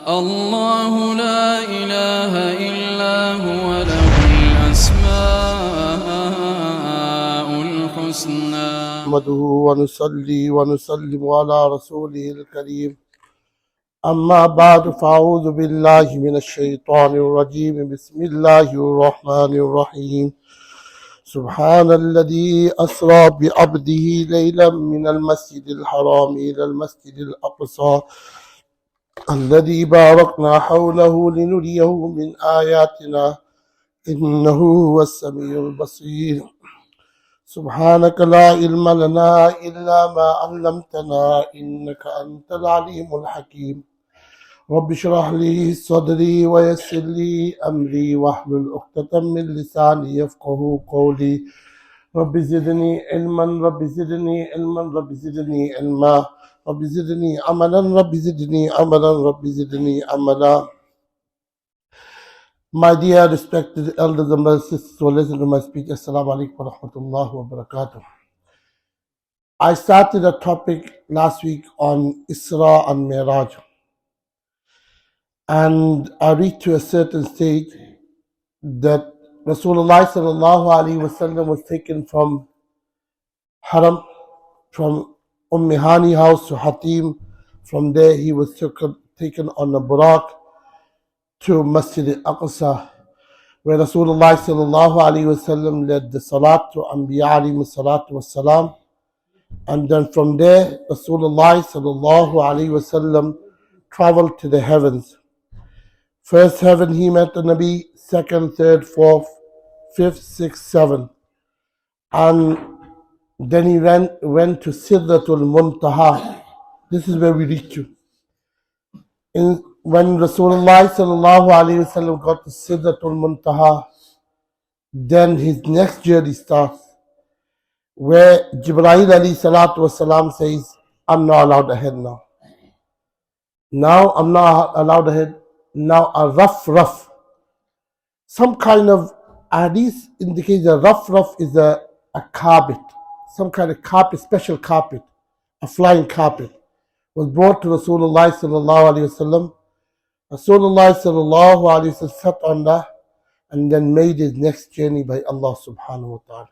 الله لا إله إلا هو له الأسماء الحسنى نحمده ونصلي ونسلم على رسوله الكريم أما بعد فأعوذ بالله من الشيطان الرجيم بسم الله الرحمن الرحيم سبحان الذي أسرى بعبده ليلا من المسجد الحرام إلى المسجد الأقصى الذي باركنا حوله لنريه من آياتنا إنه هو السميع البصير سبحانك لا علم لنا إلا ما علمتنا إنك أنت العليم الحكيم رب اشرح لي صدري ويسر لي أمري واحلل عقدة من لساني يفقه قولي رب زدني علما رب زدني علما رب زدني علما رب زدني عملا رب زدني عملا رب زدني عملا. My dear respected elders and brothers and sisters who listen to my speech, Assalamu alaikum wa rahmatullahi wa barakatuh. I started a topic last week on Isra and Mi'raj, and I reached to a certain stage that Rasulullah sallallahu alaihi wasallam was taken from Haram, from Hani house to Hatim. From there he was taken on a Buraq to Masjid al-Aqsa, where Rasulullah sallallahu alaihi wasallam led the Salat to Anbiya alayhi salatu wassalam. And then from there, Rasulullah sallallahu alaihi wasallam traveled to the heavens. First heaven he met the Nabi, second, third, fourth, fifth, sixth, seventh. And then he went to Sidratul Muntaha. This is where we reach to. When Rasulullah sallallahu alaihi wasallam got to Sidratul Muntaha, then his next journey starts, where Jibreel alayhi salatu wasalam says, I'm not allowed ahead now. Now I'm not allowed ahead. Now a rough. Some kind of hadith indicates a rough is a carpet, some kind of carpet, special carpet, a flying carpet, was brought to Rasulullah sallallahu alaihi wasallam. Rasulullah sallallahu alaihi wasallam sat on that and then made his next journey by Allah subhanahu wa ta'ala.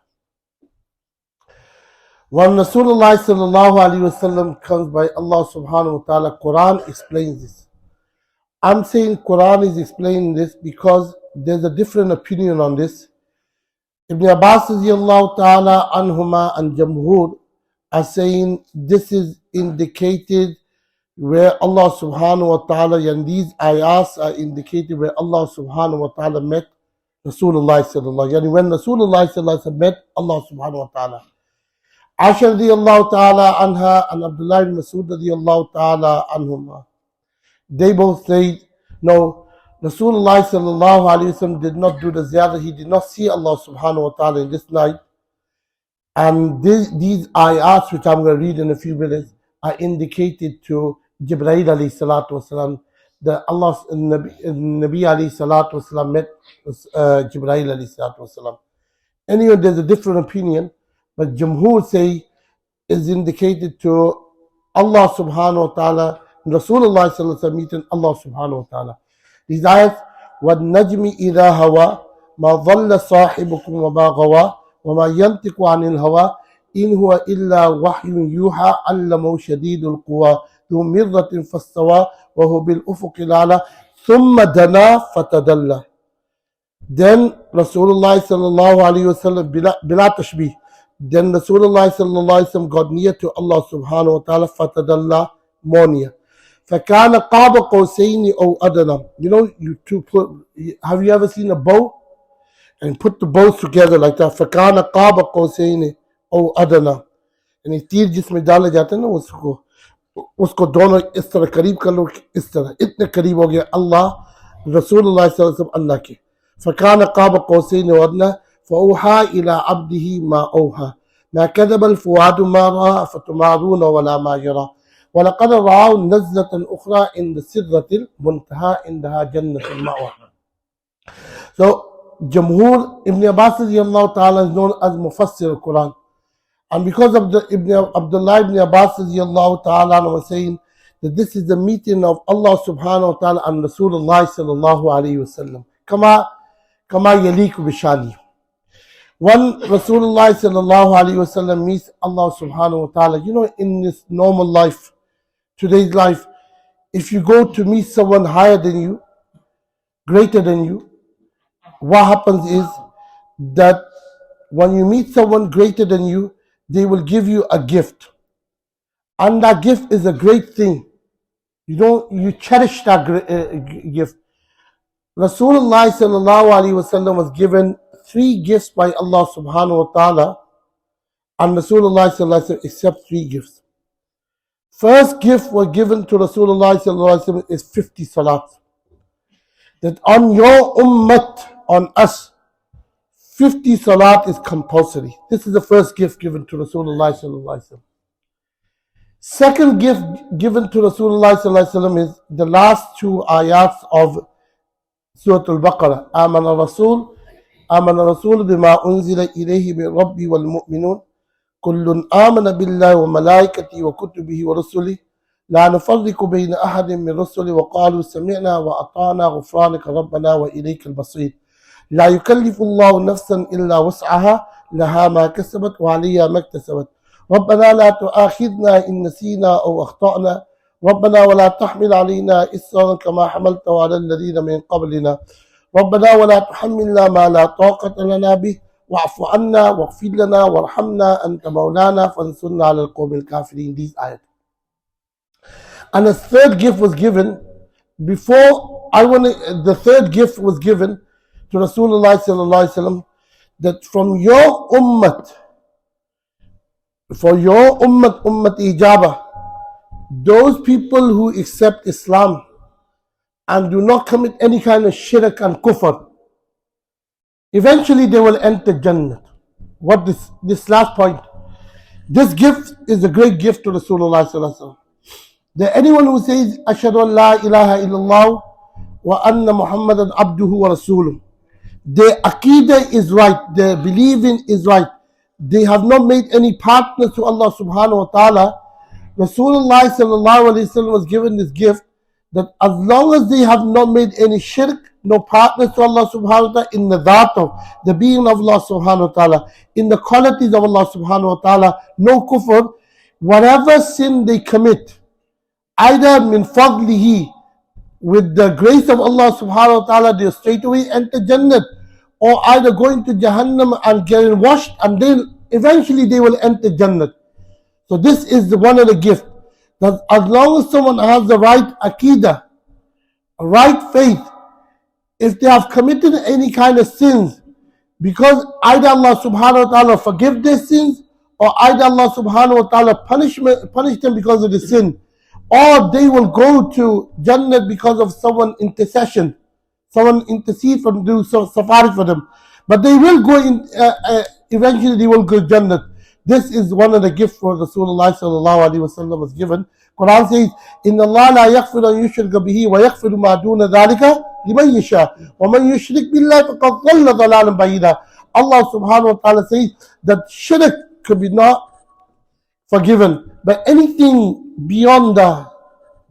When Rasulullah sallallahu alaihi wasallam comes by Allah subhanahu wa ta'ala, Quran explains this. I'm saying Quran is explaining this because there's a different opinion on this. Ibn Abbas radiallahu ta'ala anhuma and Jamhur are saying this is indicated where Allah subhanahu wa ta'ala, and these ayahs are indicated where Allah subhanahu wa ta'ala met Rasulullah sallallahu alaihi wasallam. When Rasulullah sallallahu alaihi wasallam met Allah subhanahu wa ta'ala. Aisha radiallahu ta'ala anha and Abdullah ibn Masud radiallahu ta'ala anhuma, they both say, no, Rasulullah sallallahu alaihi wasallam did not do the ziyadah. He did not see Allah subhanahu wa ta'ala in this night. And these ayats, which I'm going to read in a few minutes, are indicated to Jibreel alayhi salatu wasalam. The Allah's Nabi alayhi salatu wasalam met Jibreel alayhi salatu wasalam. Anyway, there's a different opinion, but Jamhur say is indicated to Allah subhanahu wa ta'ala, Rasulullah sallallahu alaihi wasallam meeting Allah subhanahu wa ta'ala. These ayats, وَالنَّجْمِ إِذَا هَوَى مَا ضَلَّ صَاحِبُكُمْ وَمَا غَوَى وَمَا يَنْطِقُ عَنِ الْهَوَى إِنْ هُوَ إِلَّا وَحْيٌ يُوحَى عَلَّمَهُ شَدِيدُ الْقُوَى ذُو مِرَّةٍ فَاسْتَوَى وَهُوَ بِالْأُفُقِ الْأَعْلَى ثُمَّ دَنَا فَتَدَلَّى. Then Rasulullah sallallahu alaihi wasallam bila tashbih. Then Rasulullah sallallahu alaihi wasallam got near to Allah subhanahu wa ta'ala, فَتَدَلَّى, more near. فَكَانَ قَابَ قَوْسَيْنِ أَوْ أَدْنَى. You know, have you ever seen a bow? And put the bows together like that. فَكَانَ قَابَ قَوْسَيْنِ أَوْ أَدْنَى. यानी तीर जिसमें डाले जाते हैं ना, उसको दोनों इस तरह करीब कर लो, इस तरह इतने करीब हो गया अल्लाह रसूलुल्लाह सल्लल्लाहु अलैहि वसल्लम अल्लाह के. فَكَانَ قَابَ قَوْسَيْنِ أَوْ فَأَوْحَى إِلَى عَبْدِهِ مَا أَوْحَى مَا كَذَبَ الْفُؤَادُ مَا رَأَى فَتُمَارُونَ وَلَا مَا يَرَى وَلَقَدْ رَأَوْا نَزْلَةً أُخْرَى عِنْدَ سِدْرَةِ الْمُنْتَهَى عِنْدَهَا جَنَّةُ الْمَأْوَى. So Jamhur, Ibn Abbas radiallahu ta'ala is known as Mufassir al-Quran. And because of the Abdullah ibn Abbas radiallahu ta'ala was saying that this is the meeting of Allah subhanahu wa ta'ala and Rasulullah sallallahu alayhi wasallam. Kama yaliku bishani. When Rasulullah sallallahu alayhi wasallam meets Allah subhanahu wa ta'ala, you know, in this normal life, today's life, if you go to meet someone higher than you, greater than you, what happens is that when you meet someone greater than you, they will give you a gift. And that gift is a great thing. You cherish that gift. Rasulullah sallallahu alaihi wasallam was given 3 gifts by Allah subhanahu wa ta'ala, and Rasulullah sallallahu alaihi wasallam accepts 3 gifts. First gift was given to Rasulullah sallallahu alaihi wasallam is 50 salats. That on your ummat, on us, 50 salat is compulsory. This is the first gift given to Rasulullah sallallahu alaihi wasallam. Second gift given to Rasulullah sallallahu alaihi wasallam is the last 2 ayats of Surah Al-Baqarah. آمن الرسول بما أنزل إليه من ربي والمؤمنون كل آمن بالله وملائكته وكتبه ورسله لا نفرق بين أحد من رسله وقالوا سمعنا وأطعنا غفرانك ربنا وإليك المصير لا يكلف الله نفسا إلا وسعها لها ما كسبت وعليها ما اكتسبت ربنا لا تؤاخذنا إن نسينا أو أخطأنا ربنا ولا تحمل علينا إصرا كما حملته على الذين من قبلنا ربنا ولا تحملنا ما لا طاقة لنا به واعف عنا واغفر لنا وارحمنا أنت مولانا فانصرنا على القوم الكافرين. These ayat. And a third gift was given the third gift was given to Rasulullah sallallahu alaihi wasallam, that from your ummat, for your ummat ijabah, those people who accept Islam and do not commit any kind of shirk and kufr, eventually they will enter Jannah. What this last point, this gift is a great gift to Rasulullah sallallahu alaihi wasallam. That anyone who says Ashhadu an la ilaha illallah wa anna Muhammadan abduhu wa rasuluh, their aqidah is right, their believing is right, they have not made any partners to Allah subhanahu wa ta'ala. Rasulullah sallallahu alaihi wasallam was given this gift, that as long as they have not made any shirk, no partners to Allah subhanahu wa ta'ala, in the dhat of the being of Allah subhanahu wa ta'ala, in the qualities of Allah subhanahu wa ta'ala, no kufr, whatever sin they commit, either min fadlihi, with the grace of Allah subhanahu wa ta'ala, they straight away enter Jannah, or either going to Jahannam and getting washed, and then eventually they will enter Jannah. So this is one of the gifts, that as long as someone has the right aqidah, right faith, if they have committed any kind of sins, because either Allah subhanahu wa ta'ala forgive their sins, or either Allah subhanahu wa ta'ala punish them because of the sin, or they will go to Jannah because of someone intercession, someone intercede for them, do safari for them, but they will go in, eventually they will go to Jannah. This is one of the gifts for Rasulullah sallallahu alaihi wasallam was given. Quran says, "Inna Allah la yaghfiru an yushraka bihi wa yaghfiru ma duna dhalika liman yasha wa man yushrik billahi faqad dhalla dhalalan ba'ida." Allah subhanahu wa ta'ala says that shirk could be not forgiven, but anything beyond that,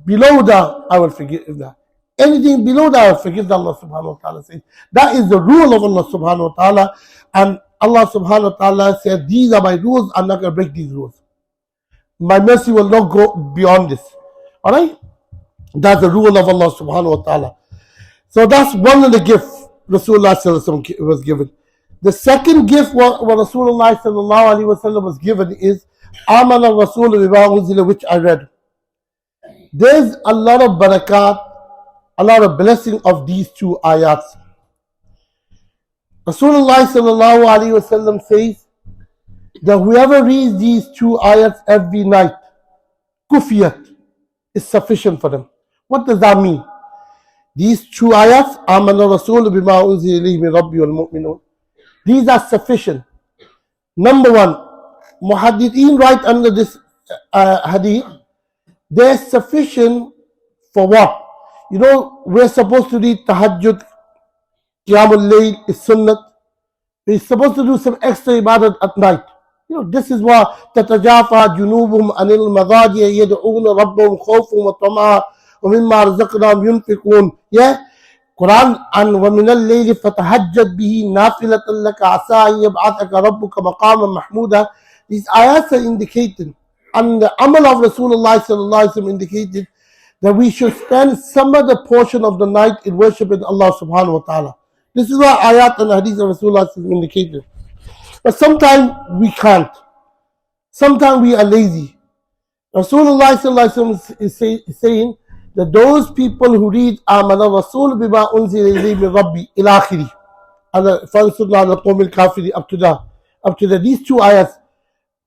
below that, I will forgive that. Anything below that, I will forgive. Allah subhanahu wa ta'ala says that is the rule of Allah subhanahu wa ta'ala, and Allah subhanahu wa ta'ala said, these are my rules, I'm not going to break these rules. My mercy will not go beyond this. Alright? That's the rule of Allah subhanahu wa ta'ala. So that's one of the gifts Rasulullah sallallahu alaihi wasallam was given. The second gift what Rasulullah sallallahu alaihi wasallam was given is Aman al-Rasul bima unzila, which I read. There's a lot of barakat, a lot of blessing of these 2 ayats. Rasulullah sallallahu alaihi wasallam says that whoever reads these 2 ayats every night, kufiyat, is sufficient for them. What does that mean? These 2 ayats, Amana Rasul bima unzila ilayhi min rabbi wal mu'minun, these are sufficient. Number 1, Muhaddithin write under this hadith, they're sufficient for what? You know, we're supposed to read tahajjud, Qiyamul Layl is sunnat. We're supposed to do some extra ibadat at night. This is what تتجافى جنوبهم عن المضاجع يدعون ربهم خوفا وطمعا ومما رزقناهم ينفقون. Yeah, Quran and ومن الليل فتهجد به نافلة لك عسى أن يبعثك ربك مقاما محمودا. These ayats are indicated, and the amal of Rasulullah sallallahu alaihi wasallam indicated that we should spend some of the portion of the night in worshiping Allah subhanahu wa ta'ala. This is what ayat and hadith of Rasulullah indicated. But sometimes we can't. Sometimes we are lazy. Rasulullah sallallahu alaihi wasallam is saying that those people who read Amana Rasul bima unzila ilayhi min Rabbi ila akhiri, and Fansurna ala qawmil kafiri up to the these two ayats,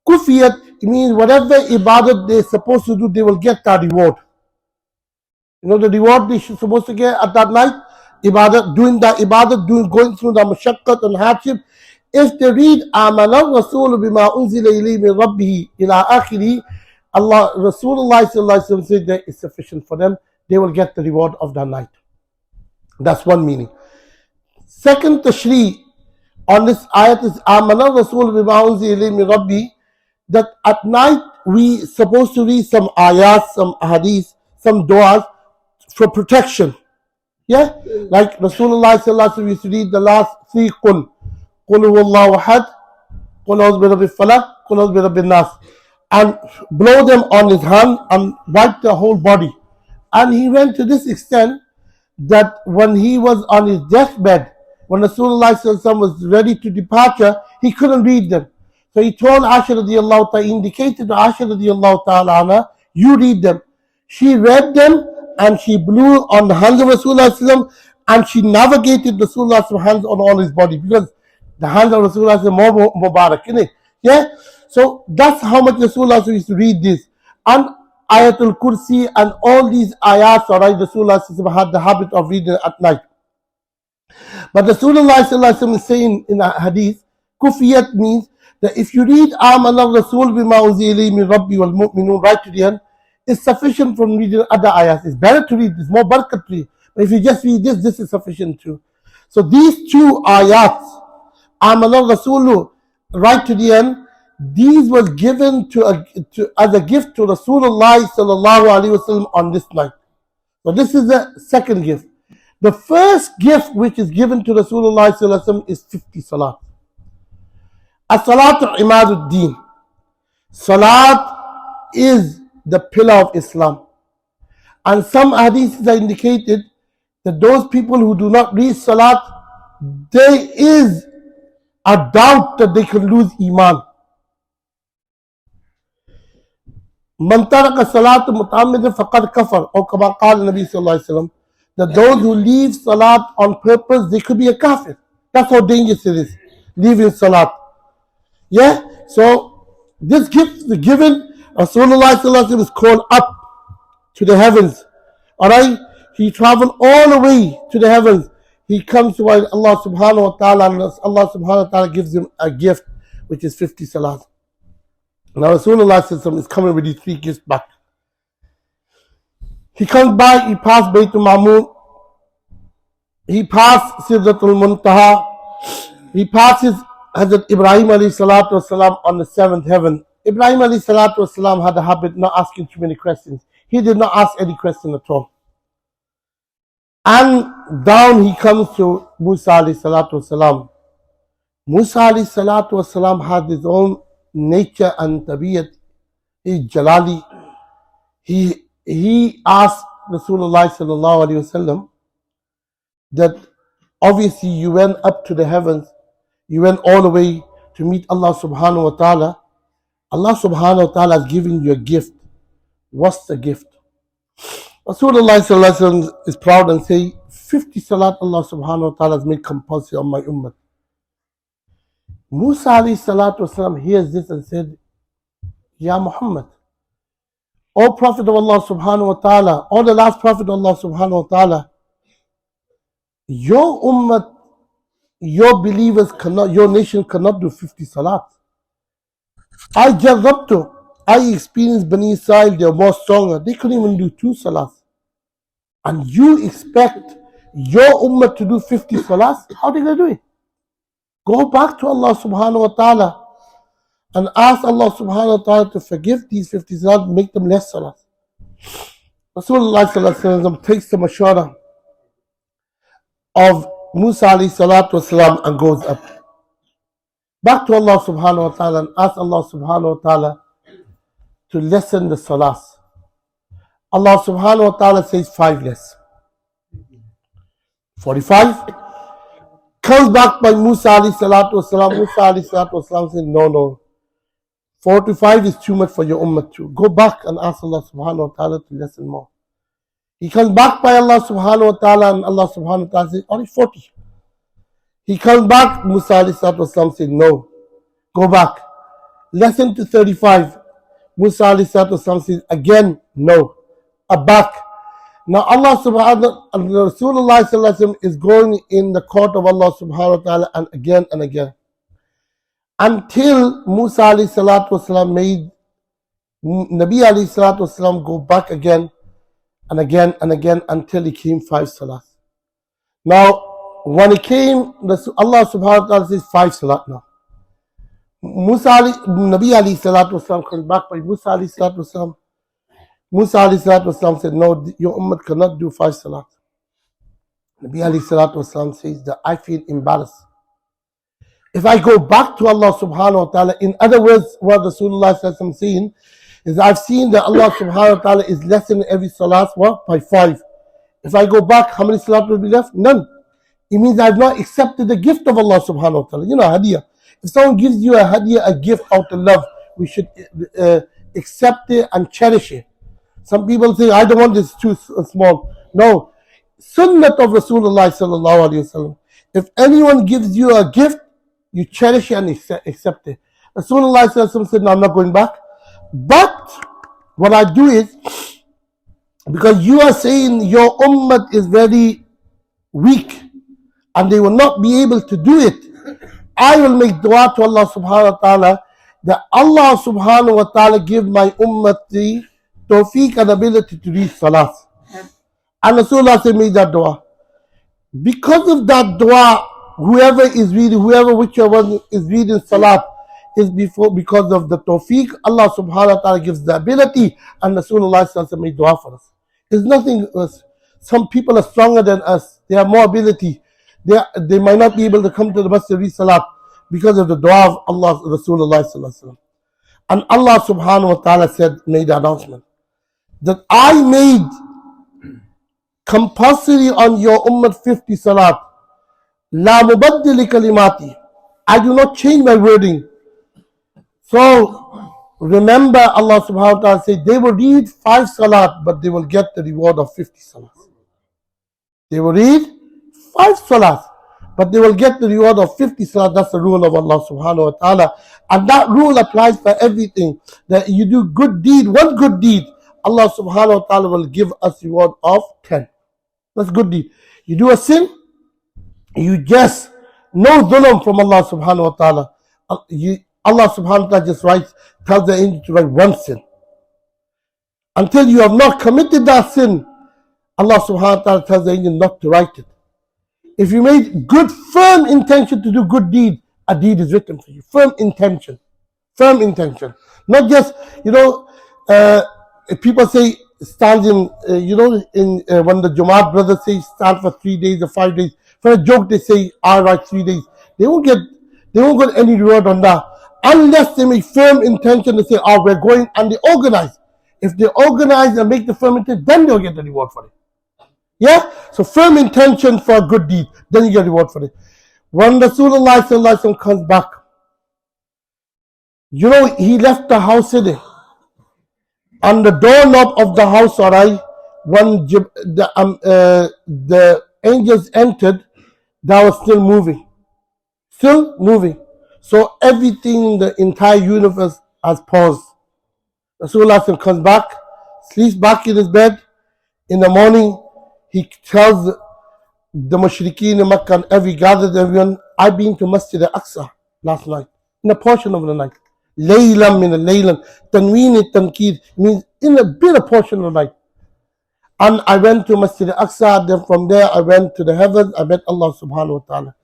kufiyat, it means whatever ibadat they're supposed to do, they will get that reward. The reward they should supposed to get at that night, ibadat, going through the mashaqqat and hardship. If they read Amana Rasul bima unzila ilayhi min Rabbihi ila akhiri, Rasulullah sallallahu alaihi wasallam said that it's sufficient for them. They will get the reward of that night. That's one meaning. Second tashri on this ayat is Amana Rasul bima unzila ilayhi min Rabbihi, that at night we supposed to read some ayat, some hadith, some du'as for protection. Yeah? Like Rasulullah sallallahu alaihi wasallam used to read the last three qul huwallahu ahad, qul a'udhu bi rabbil falaq, qul a'udhu bi rabbin nas, and blow them on his hand and wipe the whole body. And he went to this extent that when he was on his deathbed, when Rasulullah sallallahu alaihi wasallam was ready to departure, he couldn't read them. So he told Aisha radiallahu ta'ala, indicated to Aisha radiallahu ta'ala anha, you read them. She read them and she blew on the hands of Rasulullah sallallahu alaihi wasallam, and she navigated Rasulullah's hands on all his body, because the hands of Rasulullah are more mubarak, isn't it? Yeah? So that's how much Rasulullah used to read this. And Ayatul Kursi and all these ayats, alright, Rasulullah had the habit of reading at night. But Rasulullah is saying in a hadith, Kufiyat means that if you read Amana Rasul bima unzila ilayhi min Rabbi wal mu'minun right to the end, it's sufficient from reading other ayats. It's better to read this, more barakat to read. But if you just read this is sufficient too. So these two ayats, Amana Rasulu right to the end, these was given as a gift to Rasulullah sallallahu alaihi wasallam on this night. So this is the second gift. The first gift which is given to Rasulullah sallallahu alaihi wasallam is 50 salat. As-salatu imaduddin. Salat is the pillar of Islam. And some hadiths are indicated that those people who do not read salat, there is a doubt that they can lose iman. Man taraka salat muta'ammidan faqad kafar, or kama qala Nabi sallallahu alaihi wasallam, that those who leave salat on purpose, they could be a kafir. That's how dangerous it is, leaving salat. Yeah? So this gift is given, Rasulullah sallallahu alaihi wasallam is called up to the heavens. Alright? He traveled all the way to the heavens. He comes to Allah subhanahu wa ta'ala, and Allah subhanahu wa ta'ala gives him a gift, which is 50 salat. Now Rasulullah is coming with these three gifts back. He comes back, he passed Baytul Ma'mur, he passed Sidratul Muntaha, he passes Hazrat Ibrahim alayhi salatu wasalam on the seventh heaven. Ibrahim alayhi salatu wasalam had a habit not asking too many questions. He did not ask any question at all. And down he comes to Musa alayhi salatu wasalam. Musa alayhi salatu wasalam had his own nature and tabiyat, his jalali. He asked Rasulullah sallallahu alayhi wasallam that obviously you went up to the heavens, you went all the way to meet Allah subhanahu wa ta'ala. Allah subhanahu wa ta'ala has given you a gift. What's the gift? Rasulullah sallallahu alayhi wasallam is proud and say, 50 salat Allah subhanahu wa ta'ala has made compulsory on my ummah. Musa alayhi salatu wasalam hears this and said, Ya Muhammad, O Prophet of Allah subhanahu wa ta'ala, or the last Prophet of Allah subhanahu wa ta'ala, your ummah, your believers cannot, your nation cannot do 50 salat. I jarrabtu, I experienced Bani Israel, they are more stronger, they couldn't even do 2 salats. And you expect your ummah to do 50 salats? How are they going to do it? Go back to Allah subhanahu wa ta'ala. and ask Allah subhanahu wa ta'ala to forgive these 50 salat, make them less salat. Rasulullah sallallahu alaihi wasallam takes the mashwara of Musa alayhi salatu wasalam and goes up back to Allah subhanahu wa ta'ala and ask Allah subhanahu wa ta'ala to lessen the salas. Allah subhanahu wa ta'ala says 5 less. 45 comes back by Musa alayhi salatu wasalam. Musa alayhi salatu wasalam says, no. 45 is too much for your ummah too. Go back and ask Allah subhanahu wa ta'ala to lessen more. He comes back by Allah subhanahu wa ta'ala and Allah subhanahu wa ta'ala says, only 40. He comes back, Musa alayhi salatu wasalam says, no. Go back. Lessen to 35. Musa alayhi salatu wasalam says, again, no. Back. Now Allah subhanahu wa ta'ala, Rasulullah sallallahu alaihi wasallam is going in the court of Allah subhanahu wa ta'ala and again. Until Musa alayhi salatu wasalam made Nabi alayhi salatu wasalam go back again and again until he came 5 salat. Now, when he came, Allah subhanahu wa ta'ala says 5 salat now. Nabi alayhi salatu wasalam comes back by Musa alayhi salatu wasalam. Musa alayhi salatu wasalam said, no, your ummah cannot do 5 salat. Nabi alayhi salatu wasalam says that I feel embarrassed. If I go back to Allah subhanahu wa ta'ala, in other words, what Rasulullah sallallahu saying is, I've seen that Allah subhanahu wa ta'ala is lessening every salat, what? By 5. If I go back, how many salat will be left? None. It means I've not accepted the gift of Allah subhanahu wa ta'ala. You know, hadiyah. If someone gives you a hadiyah, a gift out of love, we should accept it and cherish it. Some people say, I don't want this too small. No. Sunnat of Rasulullah sallallahu alayhi wa sallam. If anyone gives you a gift, you cherish it and accept it. Rasulullah sallallahu alayhi wa sallam said, no, I'm not going back. But what I do is, because you are saying your ummah is very weak and they will not be able to do it, I will make dua to Allah subhanahu wa ta'ala that Allah subhanahu wa ta'ala give my ummah the tawfiq and ability to read salat. And Rasulullah said, make that dua. Because of that dua, whichever one is reading salat is because of the tawfiq, Allah subhanahu wa ta'ala gives the ability, and Rasulullah sallallahu made dua for us. It's nothing else. Some people are stronger than us. They have more ability. They might not be able to come to the masjid read salat because of the dua of Allah, Rasulullah sallallahu. And Allah subhanahu wa ta'ala made the announcement that I made compulsory on your ummah 50 salat. La mubaddili kalimati. I do not change my wording. So remember, Allah subhanahu wa ta'ala said they will read 5 salat, but they will get the reward of 50 salat. They will read 5 salat, but they will get the reward of 50 salat. That's the rule of Allah subhanahu wa ta'ala. And that rule applies for everything. That you do good deed, one good deed, Allah subhanahu wa ta'ala will give us reward of 10. That's good deed. You do a sin, you just no dhulm from Allah subhanahu wa ta'ala. Allah subhanahu wa ta'ala just tells the angel to write 1 sin. Until you have not committed that sin, Allah subhanahu wa ta'ala tells the angel not to write it. If you made good, firm intention to do good deed, a deed is written for you. Firm intention. Not just, if people say, stands in, when the Jamaat brothers say stand for 3 days or 5 days, for a joke they say, all right, 3 days. They won't get any reward on that. Unless they make firm intention to say, oh, we're going, and they organize. If they organize and make the firm intention, then they'll get the reward for it. Yeah? So firm intention for a good deed, then you get reward for it. When Rasulullah sallallahu alaihi wasallam comes back, he left the house sitting. On the doorknob of the house, alright, when the angels entered, that was still moving. So everything, the entire universe has paused. Rasulullah comes back, sleeps back in his bed. In the morning, he tells the mushrikeen in Makkah and everyone, I've been to Masjid al-Aqsa last night, in a portion of the night. Laylan min al-laylan, tanween tankid means in a bit of portion of the night. And I went to Masjid al-Aqsa, then from there I went to the heavens, I met Allah subhanahu wa ta'ala.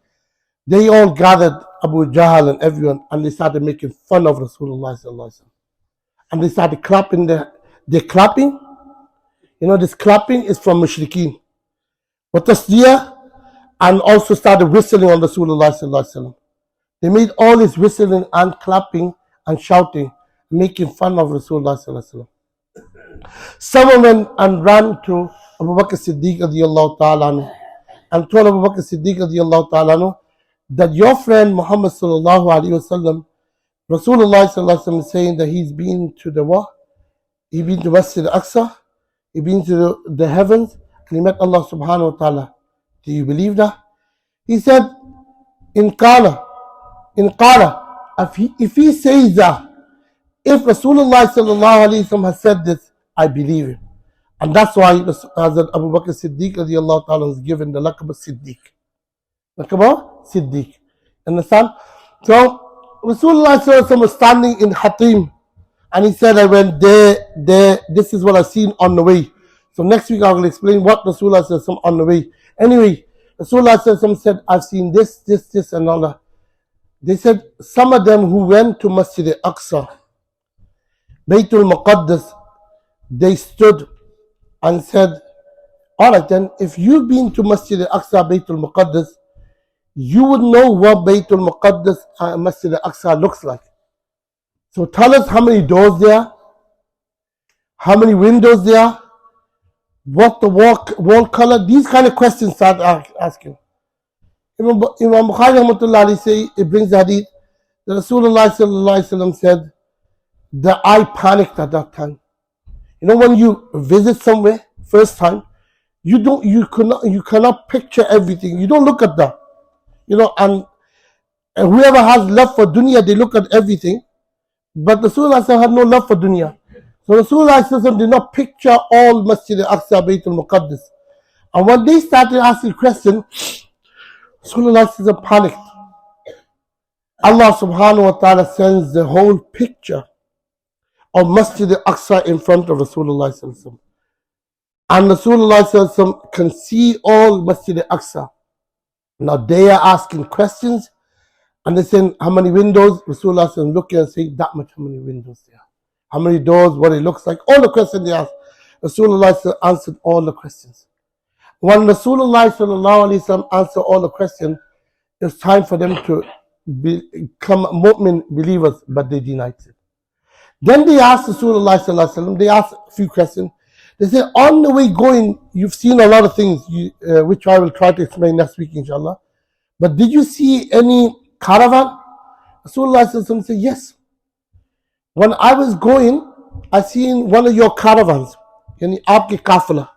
They all gathered, Abu Jahl and everyone, and they started making fun of Rasulullah sallallahu alaihi wasallam. And they started clapping. They're clapping. You know, this clapping is from mushrikeen. But tasdiyah, and also started whistling on Rasulullah sallallahu alaihi wasallam. They made all this whistling and clapping and shouting, making fun of Rasulullah sallallahu alaihi wasallam. Someone went and ran to Abu Bakr Siddiq radiyallahu ta'ala anhu and told Abu Bakr Siddiq radiyallahu ta'ala anhu that your friend Muhammad sallallahu alaihi wasallam, Rasulullah sallallahu alaihi wasallam, is saying that he's been to the what? He been to Masjid Al-Aqsa, he been to the heavens, and he met Allah subhanahu wa ta'ala. Do you believe that? He said, in qala, if he says that, if Rasulullah sallallahu alaihi wasallam has said this, I believe him. And that's why Hazrat Abu Bakr Siddiq radiallahu ta'ala is given the laqab of Siddiq. Laqab of Siddiq. Understand? So Rasulullah sallallahu alaihi wasallam was standing in Hatim, and he said, I went there, this is what I've seen on the way. So next week I will explain what Rasulullah sallallahu alaihi wasallam on the way. Anyway, Rasulullah sallallahu alaihi wasallam said, I've seen this and all that. They said some of them who went to Masjid Al-Aqsa, Baytul Muqaddas, they stood and said, alright then, if you've been to Masjid Al-Aqsa, Baytul Muqaddas, you would know what Baytul Muqaddas and Masjid Al-Aqsa looks like. So tell us how many doors there are, how many windows there are, what the wall color, these kind of questions start asking. Imam Bukhari rahmatullah alayhi say, it brings the hadith that Rasulullah sallallahu alaihi wasallam said that I panicked at that time. You know, when you visit somewhere first time, you cannot picture everything. You don't look at that. You know, and whoever has love for dunya, they look at everything. But Rasulullah had no love for dunya. So Rasulullah did not picture all Masjid Al-Aqsa, Baytul Muqaddas. And when they started asking questions, Rasulullah panicked. Allah subhanahu wa ta'ala sends the whole picture of Masjid Al-Aqsa in front of Rasulullah. And Rasulullah can see all Masjid Al-Aqsa. Now they are asking questions, and they say, how many windows? Rasulullah looking and saying, that much, how many windows there are? How many doors, what it looks like, all the questions they asked. Rasulullah answered all the questions. When Rasulullah answered all the questions, it's time for them to become mu'min believers, but they denied it. Then they asked Rasulullah, they asked a few questions. They said, on the way going, you've seen a lot of things, which I will try to explain next week, inshallah. But did you see any caravan? Rasulullah said, yes. When I was going, I seen one of your caravans, yani aapke kafila,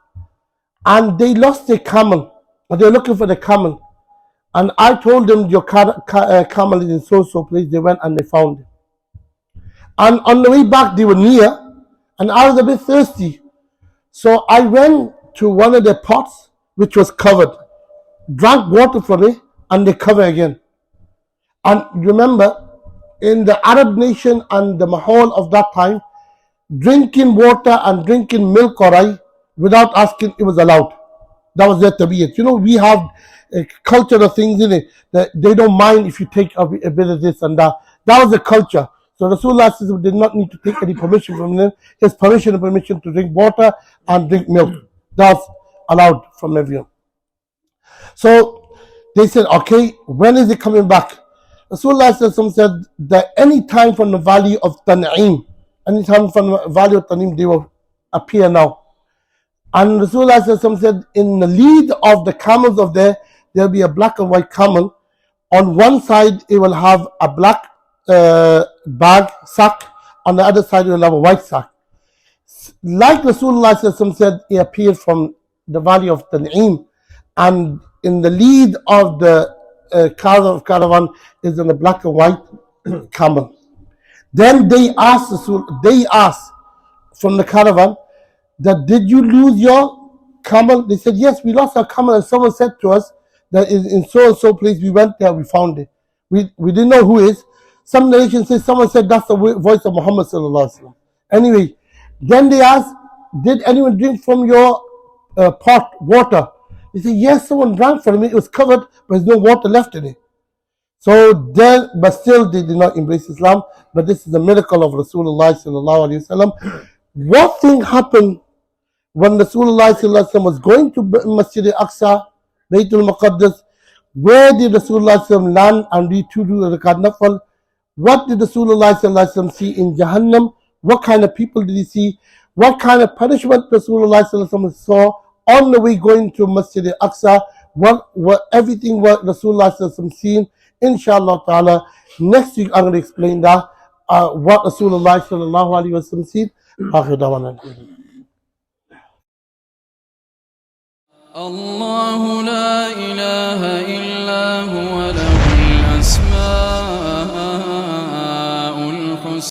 and they lost their camel, and they're looking for the camel. And I told them your camel is in so place. They went and they found it. And on the way back, they were near, and I was a bit thirsty. So I went to one of the pots, which was covered, drank water from it, and they cover again. And remember, in the Arab nation and the mahal of that time, drinking water and drinking milk or rice without asking, it was allowed. That was their tabiyyat. You know, we have a culture of things in it that they don't mind if you take a bit of this and that. That was the culture. So Rasulullah did not need to take any permission from them. His permission to drink water and drink milk. That's allowed from everyone. So they said, okay, when is it coming back? Rasulullah said that any time from the valley of Tan'im, anytime from the valley of Tan'im, they will appear now. And Rasulullah said, in the lead of the camels of there will be a black and white camel. On one side, it will have a black bag, sack. On the other side, it will have a white sack. Like Rasulullah said, he appeared from the valley of Tan'im. And in the lead of the caravan is in a black and white camel. Then they asked from the caravan that, did you lose your camel? They said, yes, we lost our camel, and someone said to us that in so and so place, we went there, we found it. We didn't know who it is. Some narration says someone said that's the voice of Muhammad sallallahu alaihi wasallam. Anyway, then they asked, did anyone drink from your pot water? They said, yes, someone drank from it. It was covered, but there's no water left in it. So then, but still they did not embrace Islam. But this is the miracle of Rasulullah sallallahu alaihi wasallam. What thing happened when Rasulullah sallallahu alaihi wasallam was going to Masjid al-Aqsa, Baytul Muqaddas? Where did Rasulullah sallallahu alaihi wasallam land and read two rakat nafal? What did Rasulullah sallallahu alaihi wasallam see in Jahannam? What kind of people did he see? What kind of punishment Rasulullah sallallahu alaihi wasallam saw on the way going to Masjid al-Aqsa? What everything what Rasulullah sallallahu alaihi wasallam seen? Inshallah ta'ala, next week I'm going to explain that, what Rasulullah sallallahu alaihi wasallam seen. الله